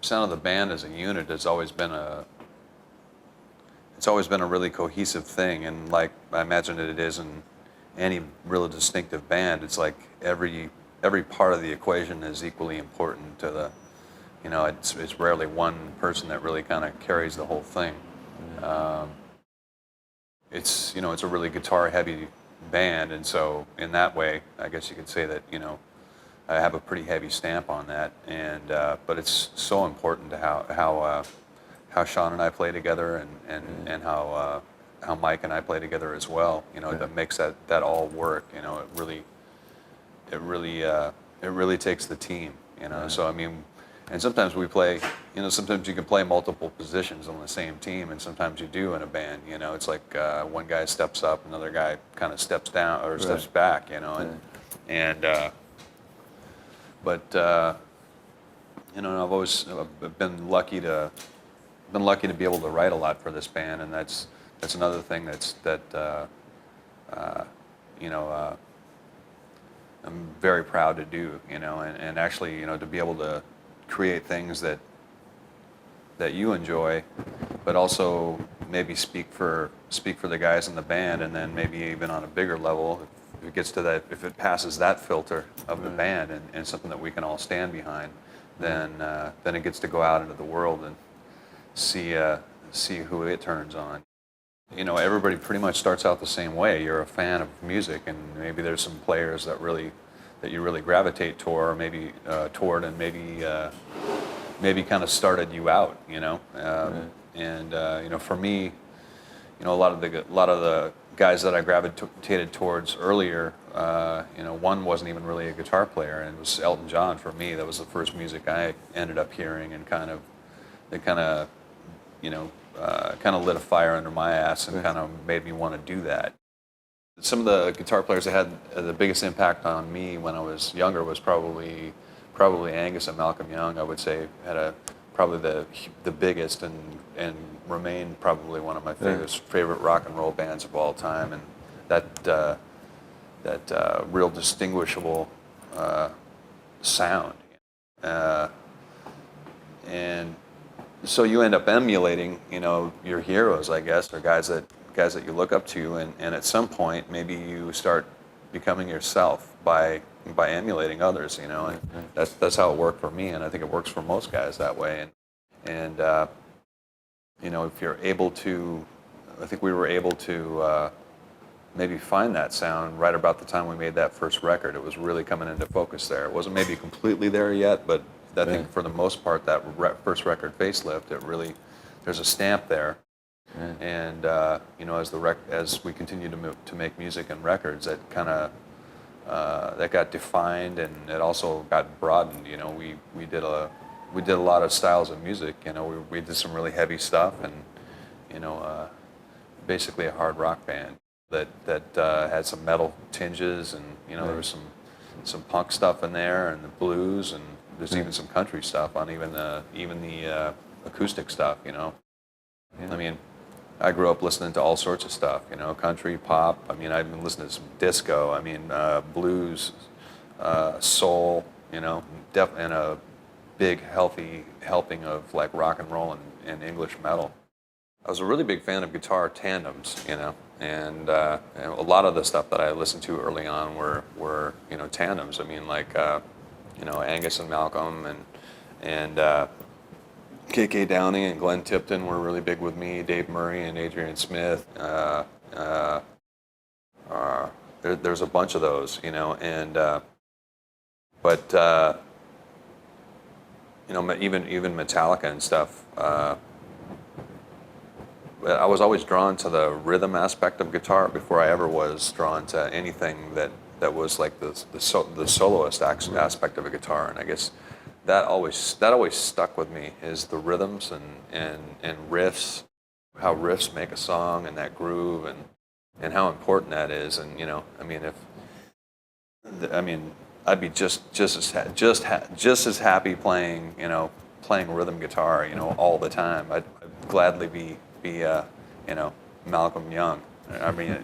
sound of the band as a unit has always been a really cohesive thing, and like I imagine it is in any really distinctive band. It's like every part of the equation is equally important to the, it's rarely one person that really kind of carries the whole thing. It's a really guitar heavy band, and so in that way, I guess you could say that I have a pretty heavy stamp on that, and but it's so important to how Sean and I play together, and how Mike and I play together as well. That makes that all work. It really takes the team. So I mean, and sometimes we play. Sometimes you can play multiple positions on the same team, and sometimes you do in a band. It's like one guy steps up, another guy kind of steps down or steps back. But I've been lucky to be able to write a lot for this band, and that's another thing I'm very proud to do, and actually, to be able to create things that you enjoy, but also maybe speak for the guys in the band, and then maybe even on a bigger level, if it gets to that, if it passes that filter of the band and something that we can all stand behind, then it gets to go out into the world and see who it turns on. Everybody pretty much starts out the same way. You're a fan of music, and maybe there's some players that you really gravitate toward, or maybe and maybe kind of started you out. And for me, a lot of the guys that I gravitated towards earlier, one wasn't even really a guitar player, and it was Elton John for me. That was the first music I ended up hearing, and kind of lit a fire under my ass and kind of made me want to do that. Some of the guitar players that had the biggest impact on me when I was younger was probably Angus and Malcolm Young. I would say had probably the biggest and remained probably one of my favorite rock and roll bands of all time, and that real distinguishable sound. And so you end up emulating, your heroes, I guess, or guys that you look up to, and at some point maybe you start becoming yourself by emulating others, and that's how it worked for me, and I think it works for most guys that way. And if you're able to, I think we were able to maybe find that sound right about the time we made that first record. It was really coming into focus there. It wasn't maybe completely there yet, but I think for the most part, that first record, Facelift, there's a stamp there. And as we continue to make music and records, that kind of that got defined, and it also got broadened. We did a lot of styles of music. We did some really heavy stuff, and basically a hard rock band that had some metal tinges, and there was some punk stuff in there, and the blues, and there's even some country stuff on even the acoustic stuff. I mean, I grew up listening to all sorts of stuff, country, pop. I mean, I've been listening to some disco. I mean, blues, soul, and a big, healthy helping of like rock and roll and English metal. I was a really big fan of guitar tandems, and a lot of the stuff that I listened to early on were tandems. I mean, like Angus and Malcolm, and K.K. Downing and Glenn Tipton were really big with me. Dave Murray and Adrian Smith. There's a bunch of those, and but even Metallica and stuff. I was always drawn to the rhythm aspect of guitar before I ever was drawn to anything that was like the soloist aspect of a guitar, and I guess that always stuck with me, is the rhythms and riffs, how riffs make a song, and that groove, and how important that is. And I'd be just as happy playing rhythm guitar all the time. I'd gladly be Malcolm Young. I mean,